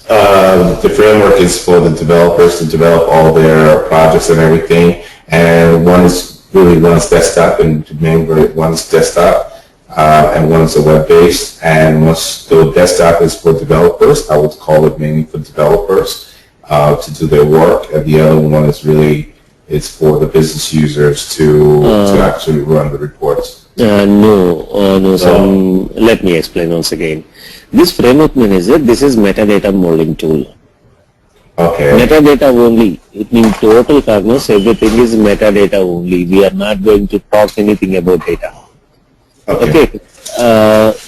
The framework is for the developers to develop all their projects and everything, and one's desktop, and one's desktop, and one's a web-based, and once the desktop is for developers, I would call it mainly for developers to do their work, and the other one is for the business users to actually run the reports. No, let me explain once again. This framework manager, this is metadata modeling tool. Okay. Metadata only. It means total Cognos, everything is metadata only. We are not going to talk anything about data. Okay.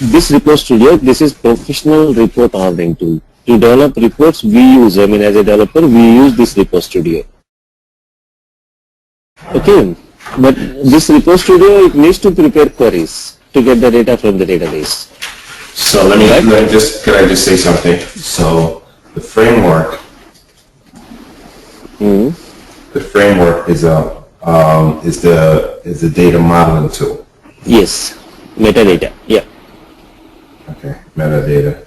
This report studio, this is professional report ordering tool. To develop reports, we use, as a developer, we use this report studio. Okay. But this report studio, it needs to prepare queries to get the data from the database. So can I just say something? So the framework, the framework is the data modeling tool. Yes, metadata. Yeah. Okay, metadata.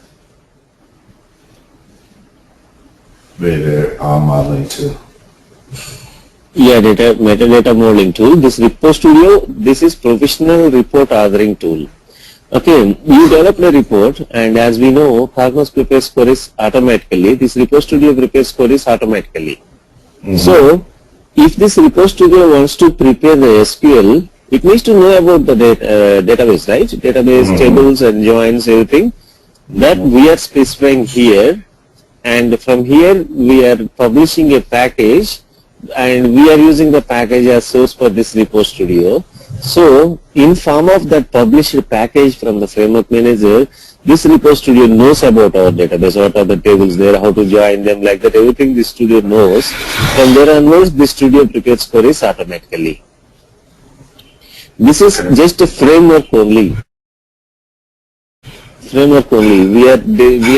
Modeling tool. Yeah, metadata modeling tool. This report studio, this is professional report ordering tool. Okay, you develop a report, and as we know, Cognos prepares queries automatically. This report studio prepares queries automatically. So, if this report studio wants to prepare the SQL, it needs to know about the database, right? Database, tables, and joins, everything. That we are specifying here, and from here we are publishing a package, and we are using the package as source for this report studio. So, in form of that published package from the framework manager, this report studio knows about our database, what are the tables there, how to join them, like that, everything this studio knows. From there onwards, this studio prepares queries automatically. This is just a framework only. Framework only. We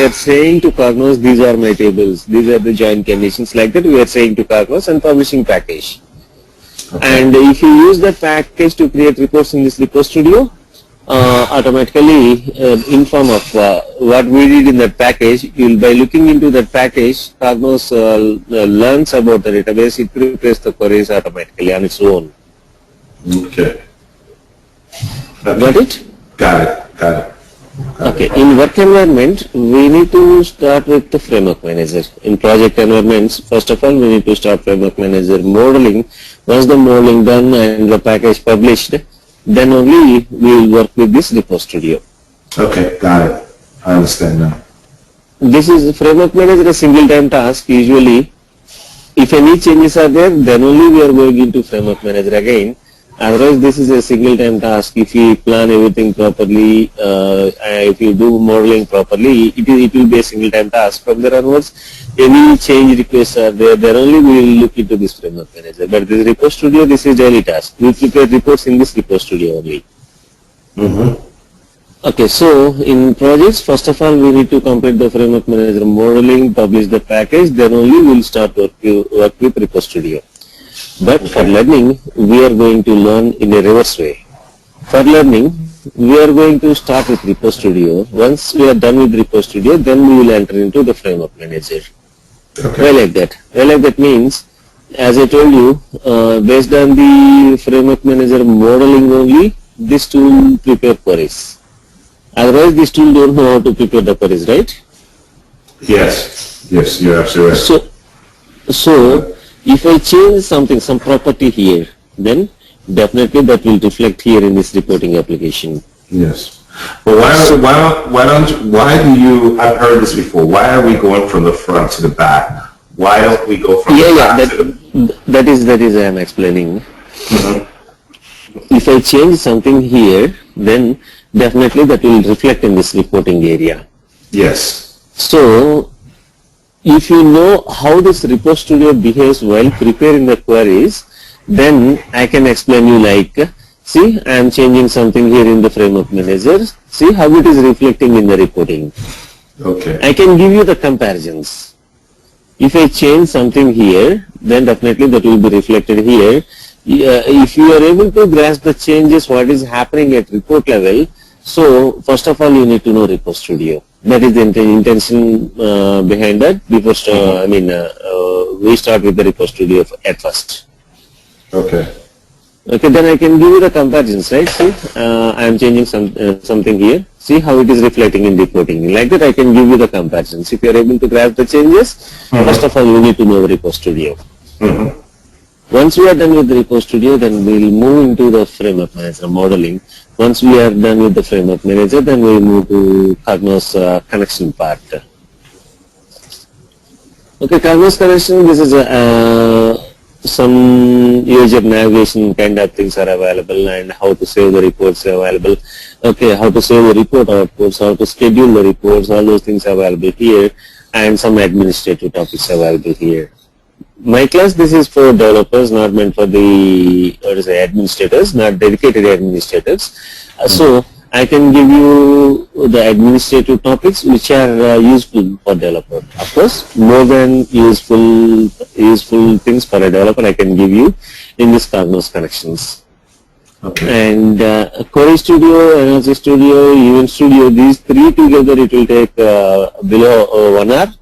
are saying to Cognos, these are my tables, these are the join conditions, like that we are saying to Cognos and publishing package. Okay. And if you use that package to create reports in this report studio, automatically in form of what we did in that package, by looking into that package, Cognos learns about the database, it prepares the queries automatically on its own. Okay. Got it? Got it. Okay, in work environment, we need to start with the framework manager. In project environments, first of all, we need to start framework manager modeling. Once the modeling done and the package published, then only we will work with this report studio. Okay, got it. I understand now. This is framework manager, a single time task. Usually, if any changes are there, then only we are going into framework manager again. Otherwise, this is a single time task. If you plan everything properly, if you do modeling properly, it will be a single time task. From there onwards, any change requests are there, then only we will look into this framework manager. But this report studio, this is daily task. We prepare reports in this report studio only. Okay, so in projects, first of all, we need to complete the framework manager modeling, publish the package, then only we will start work with report studio. But for learning, we are going to learn in a reverse way. For learning, we are going to start with report studio. Once we are done with report studio, then we will enter into the framework manager. Okay. Well, like that. Well, like that means, as I told you, based on the framework manager modeling only, this tool will prepare queries. Otherwise, this tool don't know how to prepare the queries, right? Yes, you're absolutely right. So if I change something, some property here, then definitely that will reflect here in this reporting application. Yes. But why do you, I've heard this before, why are we going from the front to the back? Why don't we go from the back to the... That is I am explaining. If I change something here, then definitely that will reflect in this reporting area. Yes. So, if you know how this report studio behaves while preparing the queries, then I can explain you like, see, I am changing something here in the framework manager. See how it is reflecting in the reporting. Okay. I can give you the comparisons. If I change something here, then definitely that will be reflected here. If you are able to grasp the changes, what is happening at report level, so first of all you need to know report studio. That is the intention behind that. Before, we start with the report studio at first. Okay. Okay, then I can give you the comparisons, right? See, I am changing something here. See how it is reflecting in reporting. Like that, I can give you the comparisons. If you are able to grasp the changes, first of all, you need to know the report studio. Once we are done with the report studio, then we will move into the framework manager modeling. Once we are done with the framework manager, then we will move to Cognos connection part. Okay, Cognos connection, this is some user navigation kind of things are available, and how to save the reports are available. Okay, how to save the report outputs, how to schedule the reports, all those things are available here, and some administrative topics are available here. My class, this is for developers, not meant for the administrators, not dedicated administrators. So I can give you the administrative topics which are useful for developer. Of course, more than useful things for a developer I can give you in this Cognos connections. Okay. And Query Studio, Analysis Studio, Event Studio, these three together it will take below 1 hour.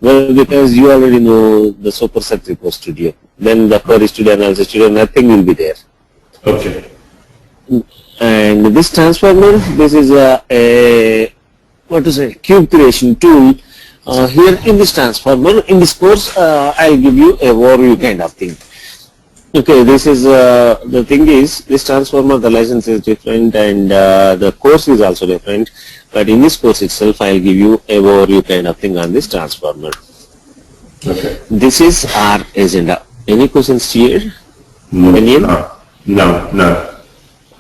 Well, because you already know the Superset Report Studio. Then the Query Studio, Analysis Studio, nothing will be there. Okay. And this transformer, this is a cube creation tool. Here in this transformer, in this course, I'll give you a overview kind of thing. Okay, this is the thing is, this transformer, the license is different, and the course is also different. But in this course itself, I'll give you a overview kind of thing on this transformer. Okay. This is our agenda. Any questions here? No.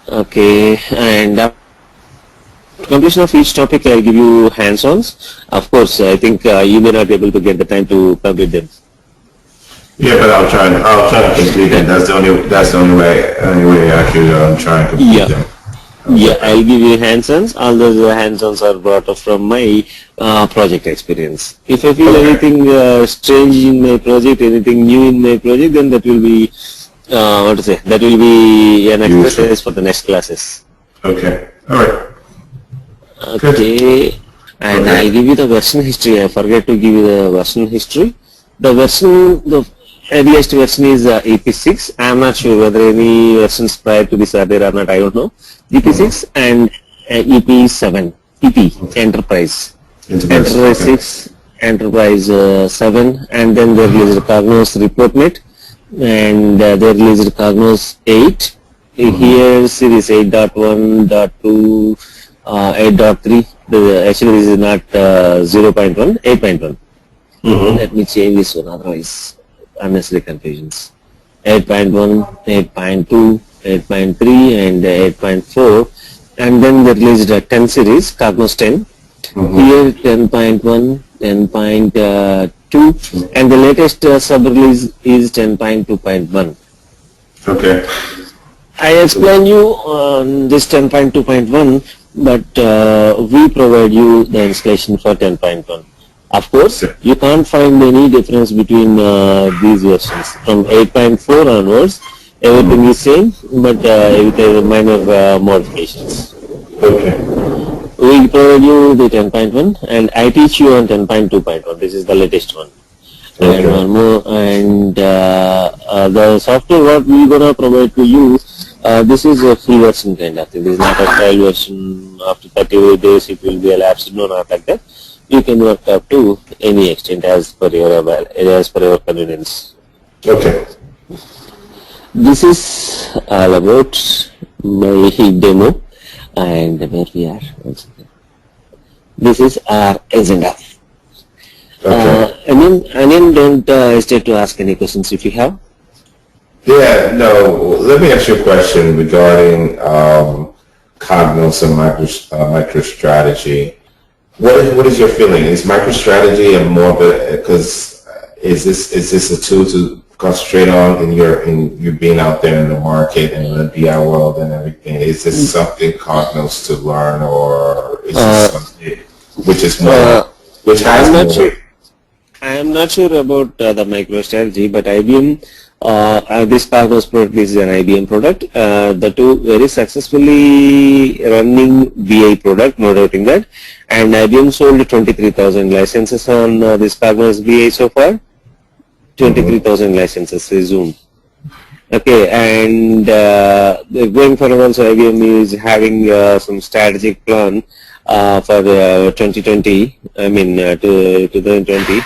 Okay, and completion of each topic, I'll give you hands-ons. Of course, I think you may not be able to get the time to complete them. Yeah, but I'll try to complete them. That's the only way I could try and complete them. Yeah, I'll give you hands-ons. All those hands-ons are brought up from my project experience. If I feel anything strange in my project, anything new in my project, then that will be that will be an exercise for the next classes. Okay. All right. Okay. And Okay. I'll give you the version history. I forget to give you the version history. The earliest version is EP6. I'm not sure whether any versions prior to this are there or not. I don't know. EP6 and EP7. EP Enterprise. Enterprise 6, Enterprise 7, and then there is Cognos ReportNet, and there is Cognos 8. Here series 8.1.2, 8.3. Actually this is not 0.1, 8.1. Let me change this one, otherwise unnecessary confusions. 8.1, 8.2, 8.3 and 8.4, and then they released a 10 series, Cognos 10. Here 10.1, 10.2, and the latest sub-release is 10.2.1. Okay. I explain you on this 10.2.1, but we provide you the installation for 10.1. Of course, you can't find any difference between these versions. From 8.4 onwards, everything is same, but with minor modifications. Okay. We provide you the 10.1, and I teach you on 10.2.1. This is the latest one. Okay. And one more, and the software what we gonna provide to you, this is a free version kind of thing. This is not a trial version. After 30 days it will be elapsed. No, not like that. You can work up to any extent as per your convenience. Okay. This is all about my demo, and where we are. This is our agenda. Okay. Anian, don't hesitate to ask any questions if you have. Yeah, no, let me ask you a question regarding Cognos and MicroStrategy. What is your feeling? Is MicroStrategy a more because is this a tool to concentrate on in you being out there in the market and in the BI world and everything? Is this something Cognos to learn, or is this something which is more which has I'm not more sure. I am not sure about the MicroStrategy, but IBM This Cognos product is an IBM product. The two very successfully running BI product, no doubting that. And IBM sold 23,000 licenses on this Cognos BI so far. 23,000 licenses resumed. Okay, and going forward also IBM is having some strategic plan for 2020, to 2020.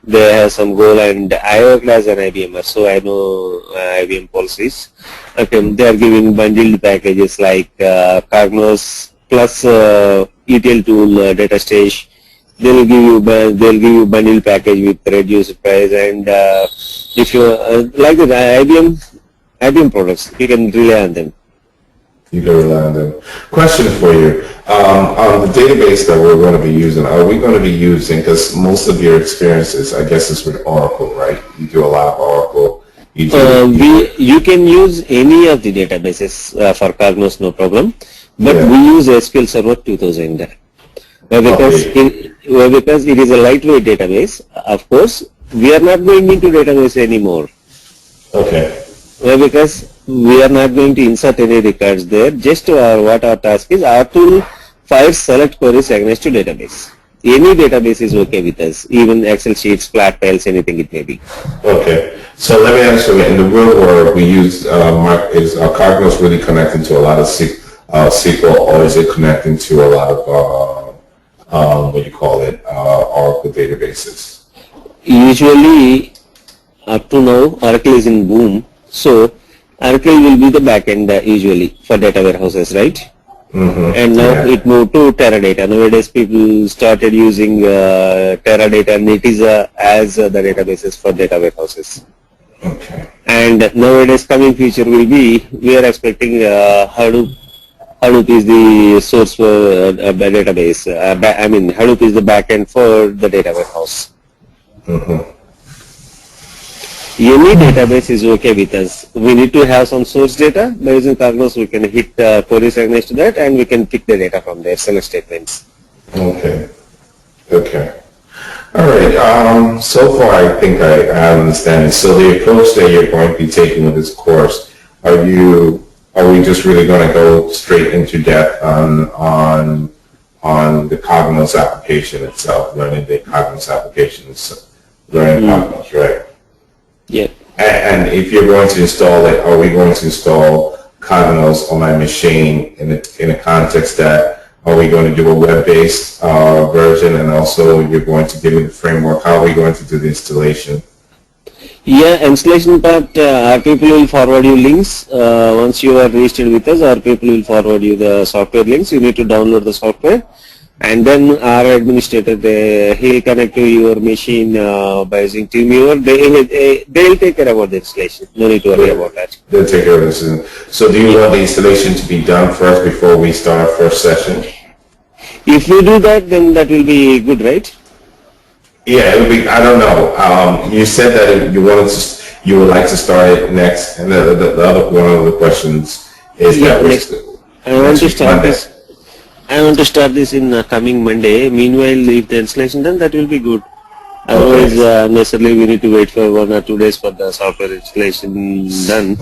They have some goal, and I work as an IBMer, so I know IBM policies. Okay, they are giving bundled packages like Cognos plus ETL tool, data stage. They'll give you bundled package with reduced price, and if you like the IBM products, you can rely on them. You can rely on them. Question for you. On the database that we're going to be using, are we going to be using, because most of your experiences, I guess, is with Oracle, right? You do a lot of Oracle. You can use any of the databases for Cognos, no problem. But we use SQL Server 2000. Because it is a lightweight database, of course, we are not going into database anymore. Okay. Because we are not going to insert any records there. Just what our task is, our tool fires select queries against to database. Any database is okay with us, even Excel sheets, flat files, anything it may be. Okay. So let me ask you, in the real world, we use, is Cognos really connecting to a lot of SQL, or is it connecting to a lot of, Oracle databases? Usually, up to now, Oracle is in boom. So, Oracle will be the backend usually for data warehouses, right? Mm-hmm. And now it moved to Teradata. Nowadays, people started using Teradata, and it is as the databases for data warehouses. Okay. And nowadays, coming future will be, we are expecting Hadoop. Hadoop is the source for database. Hadoop is the backend for the data warehouse. Mm-hmm. Any database is okay with us. We need to have some source data. By using Cognos, we can hit queries against to that, and we can pick the data from there, select statements. Okay. Okay. All right. So far, I think I understand it. So the approach that you're going to be taking with this course, are we just really going to go straight into depth on the Cognos application itself, learning the Cognos application itself, learning Cognos, right? Yeah. And if you're going to install it, are we going to install Cognos on my machine in a context that, are we going to do a web-based version, and also you're going to give me the framework? How are we going to do the installation? Yeah, installation part, our people will forward you links. Once you are registered with us, our people will forward you the software links. You need to download the software. And then our administrator, he'll connect to your machine by using TeamViewer. They'll take care about the installation. No need to worry about that. They'll take care of this. So do you want the installation to be done first before we start our first session? If you do that, then that will be good, right? Yeah, it would be. I don't know. You said that you would like to start it next, and the other one of the questions is I want to start this in coming Monday. Meanwhile, if the installation done, that will be good. Otherwise, necessarily we need to wait for 1 or 2 days for the software installation done.